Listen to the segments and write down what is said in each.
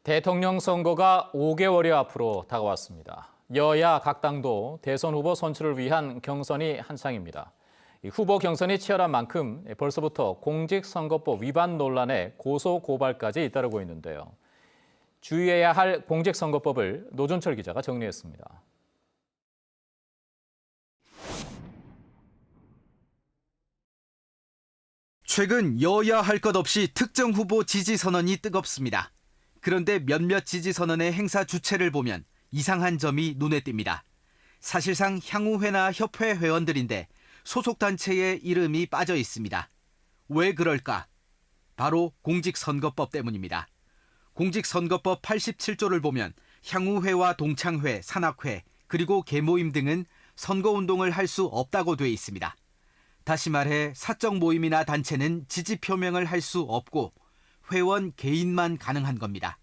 대통령 선거가 5개월여 앞으로 다가왔습니다. 여야 각 당도 대선 후보 선출을 위한 경선이 한창입니다. 후보 경선이 치열한 만큼 벌써부터 공직선거법 위반 논란에 고소 고발까지 잇따르고 있는데요. 주의해야 할 공직선거법을 노준철 기자가 정리했습니다. 최근 여야 할 것 없이 특정 후보 지지 선언이 뜨겁습니다. 그런데 몇몇 지지 선언의 행사 주체를 보면 이상한 점이 눈에 띕니다. 사실상 향후회나 협회 회원들인데 소속 단체의 이름이 빠져 있습니다. 왜 그럴까? 바로 공직선거법 때문입니다. 공직선거법 87조를 보면 향후회와 동창회, 산악회, 그리고 계모임 등은 선거운동을 할 수 없다고 돼 있습니다. 다시 말해 사적 모임이나 단체는 지지 표명을 할 수 없고 회원 개인만 가능한 겁니다.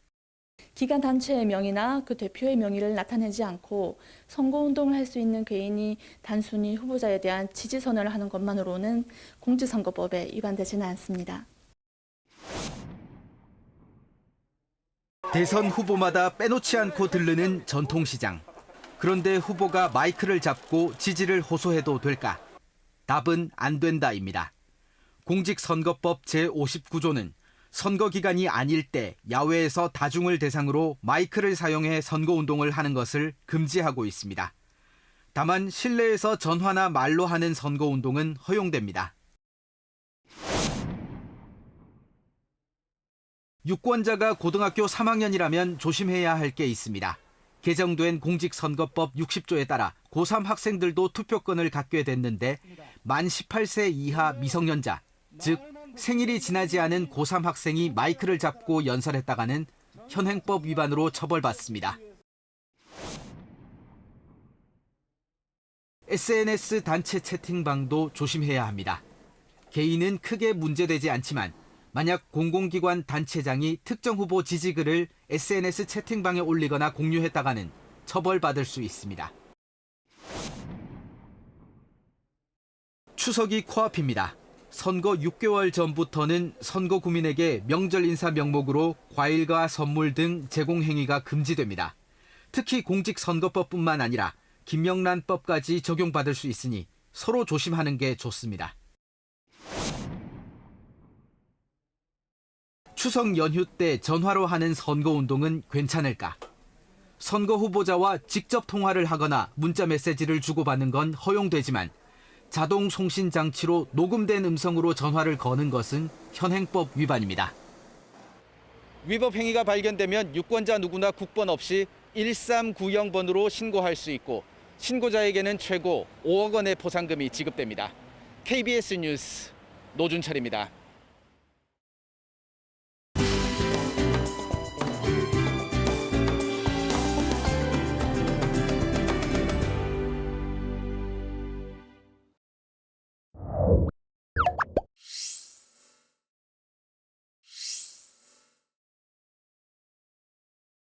기관 단체의 명의나 그 대표의 명의를 나타내지 않고 선거운동을 할 수 있는 개인이 단순히 후보자에 대한 지지 선언을 하는 것만으로는 공직선거법에 위반되지는 않습니다. 대선 후보마다 빼놓지 않고 들르는 전통시장. 그런데 후보가 마이크를 잡고 지지를 호소해도 될까? 답은 안 된다입니다. 공직선거법 제59조는 선거 기간이 아닐 때 야외에서 다중을 대상으로 마이크를 사용해 선거운동을 하는 것을 금지하고 있습니다. 다만 실내에서 전화나 말로 하는 선거운동은 허용됩니다. 유권자가 고등학교 3학년이라면 조심해야 할 게 있습니다. 개정된 공직선거법 60조에 따라 고3 학생들도 투표권을 갖게 됐는데 만 18세 이하 미성년자, 즉 생일이 지나지 않은 고3 학생이 마이크를 잡고 연설했다가는 현행법 위반으로 처벌받습니다. SNS 단체 채팅방도 조심해야 합니다. 개인은 크게 문제되지 않지만 만약 공공기관 단체장이 특정 후보 지지글을 SNS 채팅방에 올리거나 공유했다가는 처벌받을 수 있습니다. 추석이 코앞입니다. 선거 6개월 전부터는 선거 구민에게 명절 인사 명목으로 과일과 선물 등 제공 행위가 금지됩니다. 특히 공직선거법뿐만 아니라 김명란법까지 적용받을 수 있으니 서로 조심하는 게 좋습니다. 추석 연휴 때 전화로 하는 선거운동은 괜찮을까? 선거 후보자와 직접 통화를 하거나 문자 메시지를 주고받는 건 허용되지만 자동 송신 장치로 녹음된 음성으로 전화를 거는 것은 현행법 위반입니다. 위법 행위가 발견되면 유권자 누구나 국번 없이 1390번으로 신고할 수 있고 신고자에게는 최고 5억 원의 포상금이 지급됩니다. KBS 뉴스 노준철입니다.